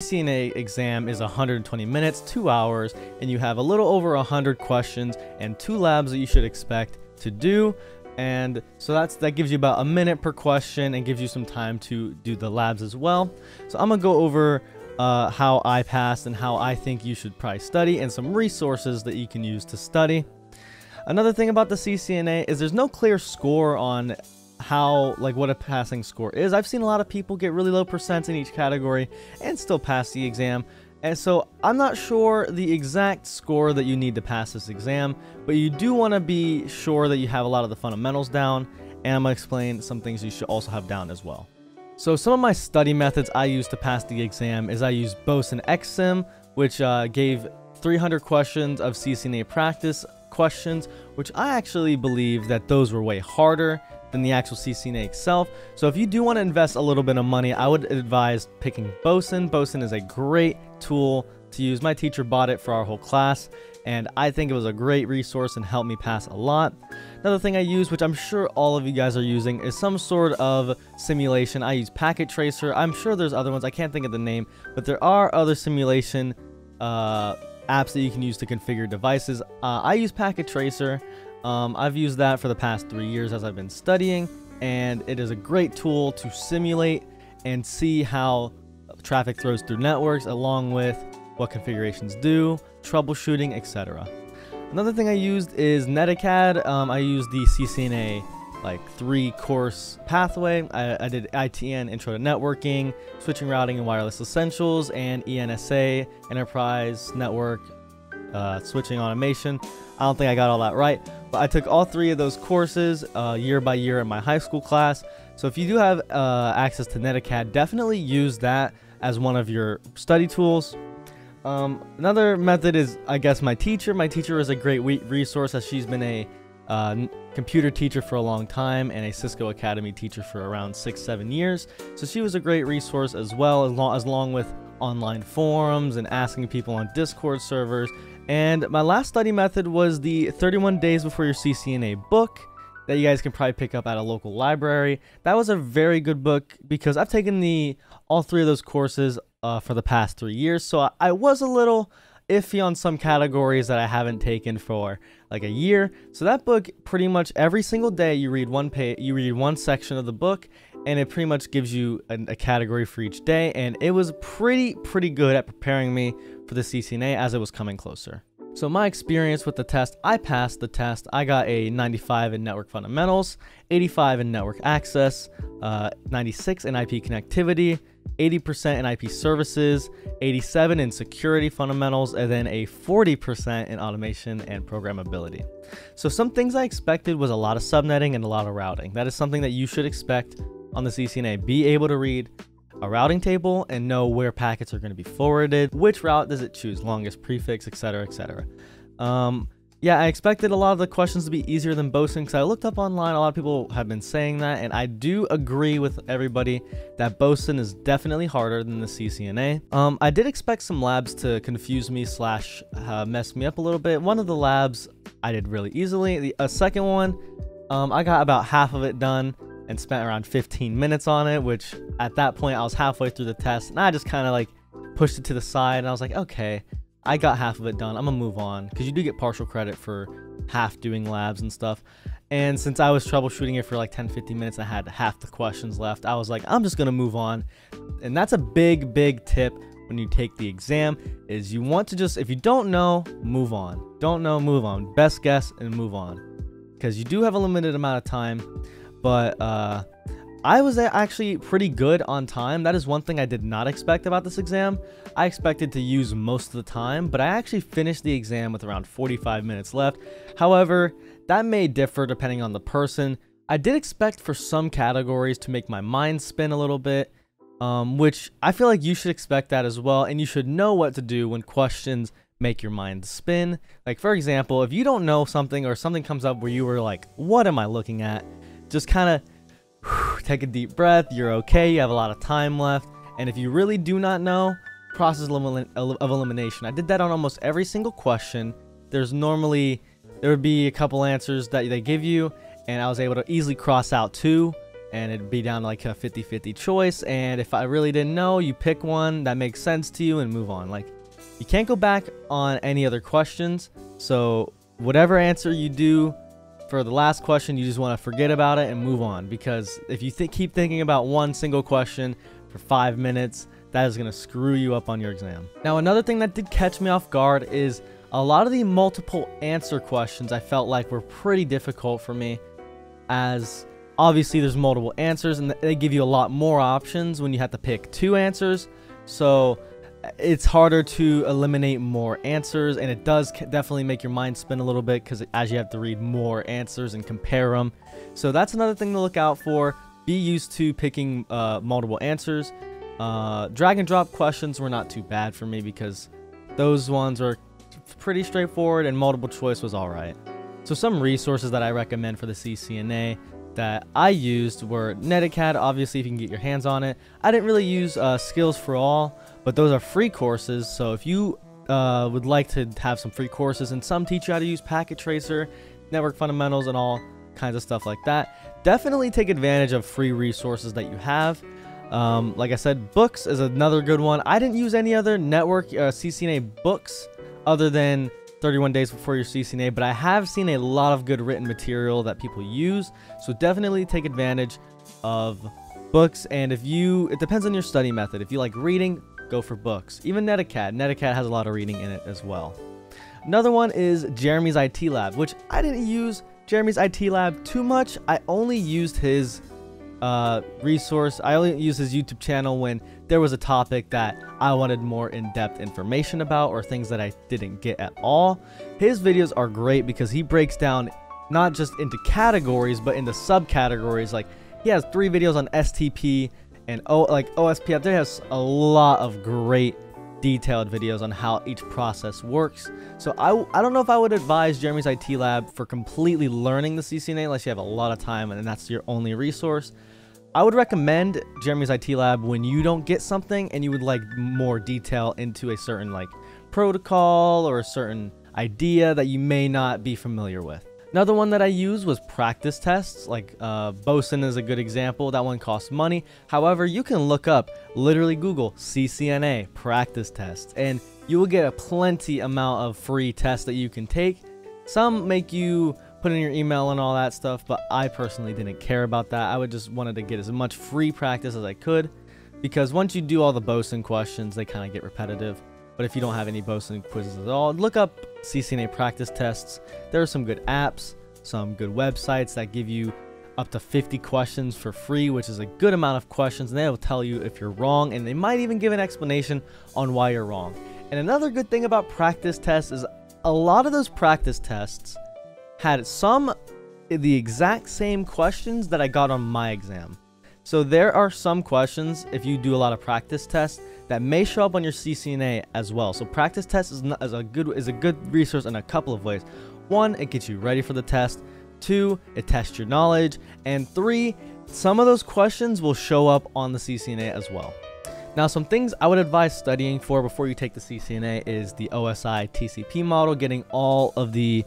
CCNA exam is 120 minutes, 2 hours, and you have a little over 100 questions and 2 labs that you should expect to do. And so that gives you about a minute per question and gives you some time to do the labs as well. So I'm gonna go over how I passed and how I think you should probably study and some resources that you can use to study. Another thing about the CCNA is there's no clear score on what a passing score is. I've seen a lot of people get really low percents in each category and still pass the exam. And so I'm not sure the exact score that you need to pass this exam, but you do want to be sure that you have a lot of the fundamentals down, and I'm going to explain some things you should also have down as well. So some of my study methods I use to pass the exam is I use BOSIN XSIM, which gave 300 questions of CCNA practice questions, which I actually believe that those were way harder than the actual CCNA itself. So if you do want to invest a little bit of money, I would advise picking BOSIN. BOSIN is a great tool to use. My teacher bought it for our whole class, and I think it was a great resource and helped me pass a lot. Another thing I use, which I'm sure all of you guys are using, is some sort of simulation. I use Packet Tracer. I'm sure there's other ones. I can't think of the name, but there are other simulation apps that you can use to configure devices. I use Packet Tracer. I've used that for the past 3 years as I've been studying, and it is a great tool to simulate and see how traffic throws through networks, along with what configurations do, troubleshooting, etc. Another thing I used is Netacad. I used the CCNA 3-course pathway. I did ITN, Intro to Networking, Switching, Routing, and Wireless Essentials, and ENSA, Enterprise Network, Switching Automation. I don't think I got all that right, but I took all 3 of those courses year by year in my high school class. So if you do have access to Netacad, definitely use that as one of your study tools. Another method is, I guess, my teacher. My teacher is a great resource, as she's been a computer teacher for a long time and a Cisco Academy teacher for around 6-7 years. So she was a great resource as well, along with online forums and asking people on Discord servers. And my last study method was the 31 Days Before Your CCNA book that you guys can probably pick up at a local library. That was a very good book because I've taken all 3 of those courses for the past 3 years. So I was a little iffy on some categories that I haven't taken for like a year. So that book, pretty much every single day you read one section of the book, and it pretty much gives you a category for each day, and it was pretty good at preparing me for the CCNA as it was coming closer. So my experience with the test, I passed the test. I got a 95 in network fundamentals, 85 in network access, 96 in IP connectivity, 80% in IP services, 87 in security fundamentals, and then a 40% in automation and programmability. So some things I expected was a lot of subnetting and a lot of routing. That is something that you should expect on the CCNA. Be able to read a routing table and know where packets are going to be forwarded, which route does it choose, longest prefix, etc., etc. Yeah, I expected a lot of the questions to be easier than BOSIN because I looked up online. A lot of people have been saying that, and I do agree with everybody that BOSIN is definitely harder than the CCNA. I did expect some labs to confuse me / mess me up a little bit. One of the labs I did really easily. The second one, I got about half of it done and spent around 15 minutes on it, which at that point I was halfway through the test, and I just kind of like pushed it to the side, and I was like, okay, I got half of it done. I'm gonna move on, because you do get partial credit for half doing labs and stuff. And since I was troubleshooting it for like 10-15 minutes, I had half the questions left. I was like, I'm just gonna move on. And that's a big tip when you take the exam, is you want to just, if you don't know, move on. Don't know, move on. Best guess and move on, because you do have a limited amount of time. But I was actually pretty good on time. That is one thing I did not expect about this exam. I expected to use most of the time, but I actually finished the exam with around 45 minutes left. However, that may differ depending on the person. I did expect for some categories to make my mind spin a little bit, which I feel like you should expect that as well, and you should know what to do when questions make your mind spin. Like, for example, if you don't know something or something comes up where you were like, what am I looking at? Just kind of take a deep breath. You're okay. You have a lot of time left. And if you really do not know, process of elimination. I did that on almost every single question. There would be a couple answers that they give you, and I was able to easily cross out 2 and it'd be down to like a 50-50 choice. And if I really didn't know, you pick one that makes sense to you and move on. Like, you can't go back on any other questions. So whatever answer you do for the last question, you just want to forget about it and move on, because if you keep thinking about one single question for 5 minutes, that is going to screw you up on your exam. Now, another thing that did catch me off guard is a lot of the multiple answer questions I felt like were pretty difficult for me, as obviously there's multiple answers and they give you a lot more options when you have to pick 2 answers. So it's harder to eliminate more answers, and it does definitely make your mind spin a little bit, because as you have to read more answers and compare them. So that's another thing to look out for. Be used to picking multiple answers. Drag and drop questions were not too bad for me, because those ones are pretty straightforward, and multiple choice was alright. So some resources that I recommend for the CCNA that I used were NetAcad, obviously if you can get your hands on it. I didn't really use Skills for All, but those are free courses. So if you would like to have some free courses, and some teach you how to use Packet Tracer, Network Fundamentals, and all kinds of stuff like that, definitely take advantage of free resources that you have. Like I said, books is another good one. I didn't use any other network CCNA books other than 31 Days Before Your CCNA, but I have seen a lot of good written material that people use, so definitely take advantage of books. And it depends on your study method. If you like reading, go for books. Even NetAcad has a lot of reading in it as well. Another one is Jeremy's IT Lab, which I didn't use Jeremy's IT Lab too much. I only used his resource. I only used his YouTube channel when there was a topic that I wanted more in-depth information about, or things that I didn't get at all. His videos are great because he breaks down not just into categories, but into subcategories. Like, he has 3 videos on STP and OSP. There has a lot of great detailed videos on how each process works. So I don't know if I would advise Jeremy's IT Lab for completely learning the CCNA unless you have a lot of time and that's your only resource. I would recommend Jeremy's IT Lab when you don't get something and you would like more detail into a certain like protocol or a certain idea that you may not be familiar with. Another one that I used was practice tests. Like Boson is a good example. That one costs money. However, you can look up, literally Google CCNA practice tests, and you will get a plenty amount of free tests that you can take. Some make you put in your email and all that stuff, but I personally didn't care about that. I would just wanted to get as much free practice as I could, because once you do all the Boson questions, they kind of get repetitive. But if you don't have any Boson quizzes at all, look up CCNA practice tests. There are some good apps, some good websites that give you up to 50 questions for free, which is a good amount of questions, and they will tell you if you're wrong, and they might even give an explanation on why you're wrong. And another good thing about practice tests is a lot of those practice tests had the exact same questions that I got on my exam. So there are some questions, if you do a lot of practice tests, that may show up on your CCNA as well. So practice test is a good resource in a couple of ways. 1, it gets you ready for the test. 2, it tests your knowledge. And 3, some of those questions will show up on the CCNA as well. Now, some things I would advise studying for before you take the CCNA is the OSI TCP model, getting all of the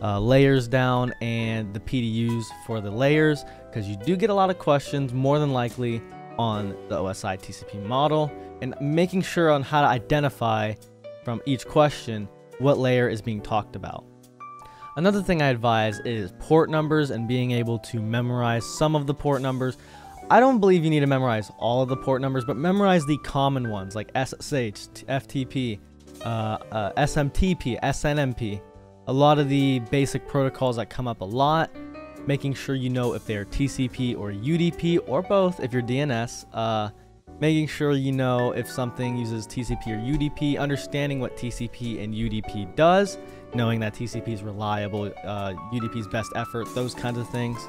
layers down and the PDUs for the layers, because you do get a lot of questions more than likely on the OSI TCP model, and making sure on how to identify from each question what layer is being talked about. Another thing I advise is port numbers and being able to memorize some of the port numbers. I don't believe you need to memorize all of the port numbers, but memorize the common ones like SSH, FTP, SMTP, SNMP. A lot of the basic protocols that come up a lot, making sure you know if they're TCP or UDP or both if you're DNS. Making sure you know if something uses TCP or UDP, understanding what TCP and UDP does, knowing that TCP is reliable, UDP is best effort, those kinds of things.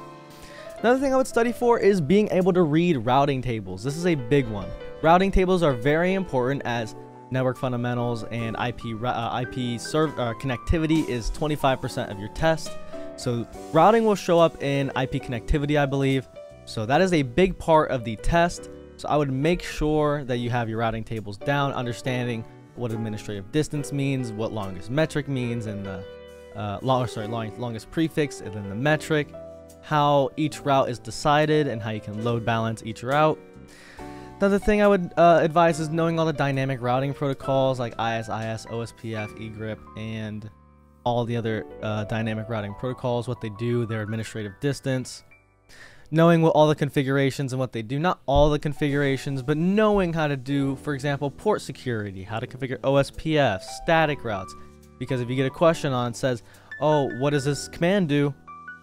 Another thing I would study for is being able to read routing tables. This is a big one. Routing tables are very important, as network fundamentals and IP connectivity is 25% of your test. So routing will show up in IP connectivity, I believe. So that is a big part of the test. So I would make sure that you have your routing tables down, understanding what administrative distance means, what longest metric means, and the longest prefix, and then the metric. how each route is decided and how you can load balance each route. Another thing I would advise is knowing all the dynamic routing protocols like ISIS, OSPF, egrip, and all the other dynamic routing protocols, what they do, their administrative distance. Knowing what all the configurations and what they do, not all the configurations, but knowing how to do, for example, port security, how to configure OSPF, static routes. Because if you get a question on it says, oh, what does this command do?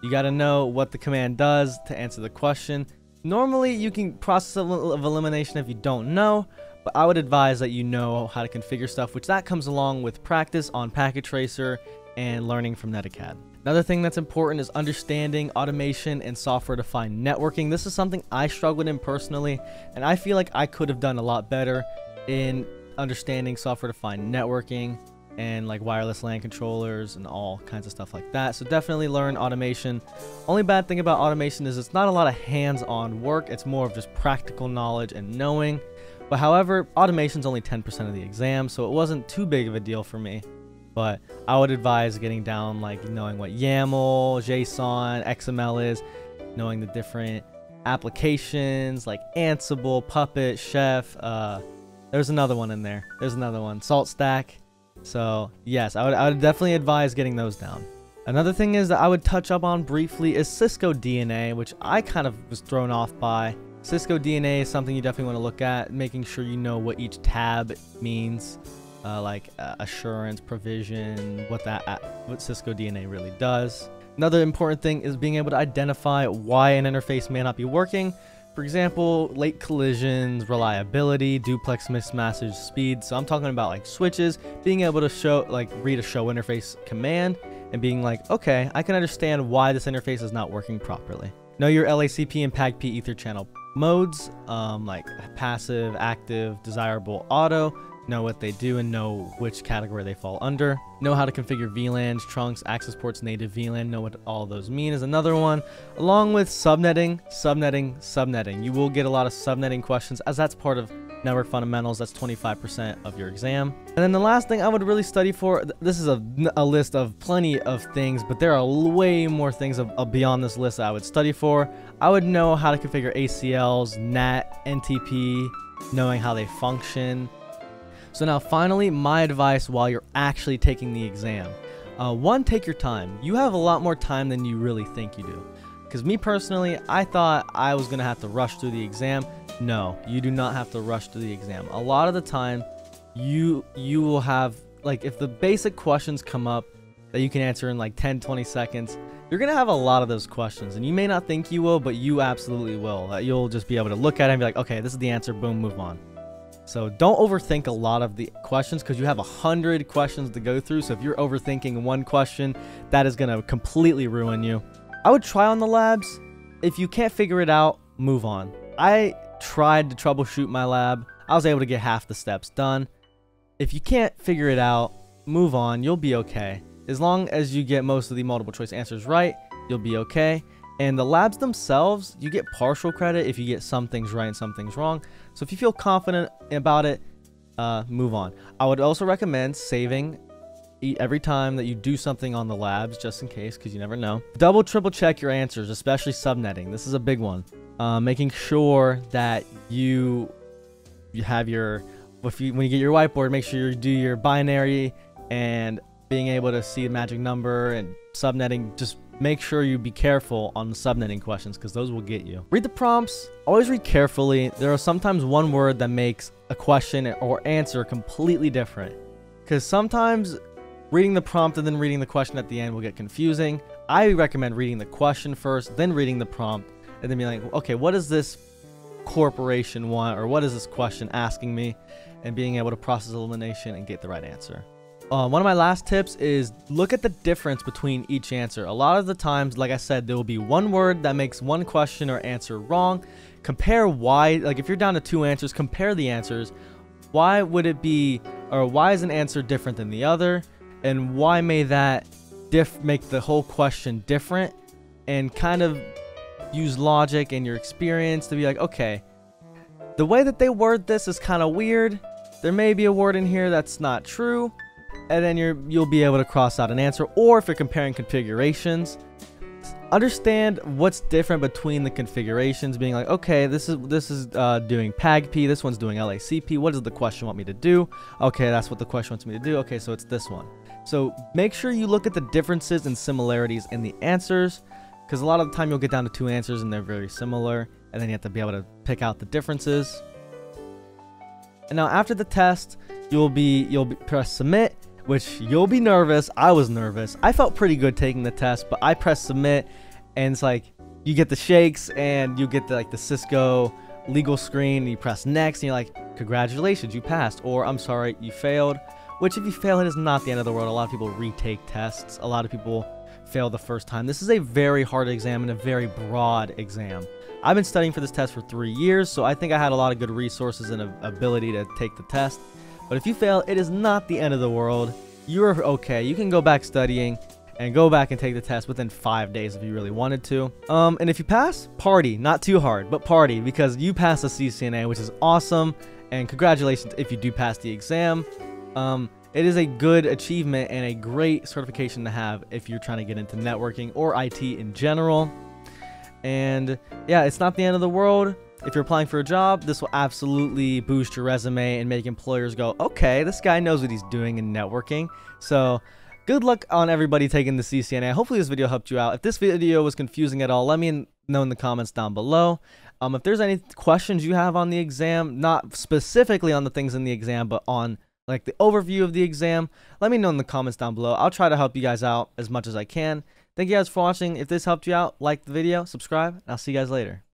You got to know what the command does to answer the question. Normally, you can process of elimination if you don't know, but I would advise that you know how to configure stuff, which that comes along with practice on Packet Tracer and learning from Netacad. Another thing that's important is understanding automation and software-defined networking. This is something I struggled in personally, and I feel like I could have done a lot better in understanding software-defined networking and like wireless LAN controllers and all kinds of stuff like that. So definitely learn automation. Only bad thing about automation is it's not a lot of hands-on work. It's more of just practical knowledge and knowing. But however, automation is only 10% of the exam, so it wasn't too big of a deal for me. But I would advise getting down, like knowing what YAML, JSON, XML is, knowing the different applications like Ansible, Puppet, Chef. There's another one in there. There's another one, Salt Stack. So yes, I would definitely advise getting those down. Another thing is that I would touch up on briefly is Cisco DNA, which I kind of was thrown off by. Cisco DNA is something you definitely want to look at, making sure you know what each tab means. Like assurance, provision, what Cisco DNA really does. Another important thing is being able to identify why an interface may not be working. For example, late collisions, reliability, duplex mismatch speed. So I'm talking about like switches, being able to read a show interface command and being like, okay, I can understand why this interface is not working properly. Know your LACP and PAGP Ether channel modes, like passive, active, desirable, auto. Know what they do and know which category they fall under. Know how to configure VLANs, trunks, access ports, native VLAN. Know what all those mean is another one. Along with subnetting. You will get a lot of subnetting questions as that's part of network fundamentals. That's 25% of your exam. And then the last thing I would really study for, this is a list of plenty of things, but there are way more things beyond this list that I would study for. I would know how to configure ACLs, NAT, NTP, knowing how they function. So now finally, my advice while you're actually taking the exam. One, take your time. You have a lot more time than you really think you do. Because me personally, I thought I was going to have to rush through the exam. No, you do not have to rush through the exam. A lot of the time, you will have, like if the basic questions come up that you can answer in like 10-20 seconds, you're going to have a lot of those questions. And you may not think you will, but you absolutely will. You'll just be able to look at it and be like, okay, this is the answer, boom, move on. So don't overthink a lot of the questions because you have 100 questions to go through. So if you're overthinking one question, that is going to completely ruin you. I would try on the labs. If you can't figure it out, move on. I tried to troubleshoot my lab. I was able to get half the steps done. If you can't figure it out, move on. You'll be okay. As long as you get most of the multiple choice answers right, you'll be okay. And the labs themselves, you get partial credit if you get some things right and some things wrong. So if you feel confident about it, move on. I would also recommend saving every time that you do something on the labs, just in case, because you never know. Double, triple check your answers, especially subnetting. This is a big one. Making sure that you have your, when you get your whiteboard, make sure you do your binary and being able to see the magic number and subnetting. Just make sure you be careful on the subnetting questions because those will get you. Read the prompts. Always read carefully. There are sometimes one word that makes a question or answer completely different. Because sometimes reading the prompt and then reading the question at the end will get confusing. I recommend reading the question first, then reading the prompt, and then be like, okay, what does this corporation want, or what is this question asking me? And being able to process elimination and get the right answer. One of my last tips is look at the difference between each answer. A lot of the times, like I said, there will be one word that makes one question or answer wrong. Compare why, like if you're down to 2 answers, compare the answers. Why would it be, or why is an answer different than the other? And why may that make the whole question different? And kind of use logic and your experience to be like, okay, the way that they word this is kind of weird. There may be a word in here that's not true. And then you'll be able to cross out an answer. Or if you're comparing configurations, understand what's different between the configurations, being like, okay, this is doing PAGP, this one's doing LACP. What does the question want me to do? Okay, that's what the question wants me to do. Okay, so it's this one. So make sure you look at the differences and similarities in the answers, because a lot of the time you'll get down to 2 answers and they're very similar, and then you have to be able to pick out the differences. And now after the test, you'll press submit, which you'll be nervous. I was nervous. I felt pretty good taking the test, but I pressed submit, and it's like you get the shakes and you get the Cisco legal screen, and you press next and you're like, congratulations, you passed, or I'm sorry, you failed. Which if you fail, it is not the end of the world. A lot of people retake tests. A lot of people fail the first time. This is a very hard exam and a very broad exam. I've been studying for this test for 3 years, so I think I had a lot of good resources and ability to take the test. But if you fail, it is not the end of the world. You're okay. You can go back studying and go back and take the test within 5 days if you really wanted to. And if you pass, party. Not too hard, but party, because you passed the CCNA, which is awesome. And congratulations if you do pass the exam. It is a good achievement and a great certification to have if you're trying to get into networking or IT in general. And yeah, it's not the end of the world. If you're applying for a job, this will absolutely boost your resume and make employers go, okay, this guy knows what he's doing in networking. So good luck on everybody taking the CCNA. Hopefully this video helped you out. If this video was confusing at all, let me know in the comments down below. If there's any questions you have on the exam, not specifically on the things in the exam, but on like the overview of the exam, let me know in the comments down below. I'll try to help you guys out as much as I can. Thank you guys for watching. If this helped you out, like the video, subscribe, and I'll see you guys later.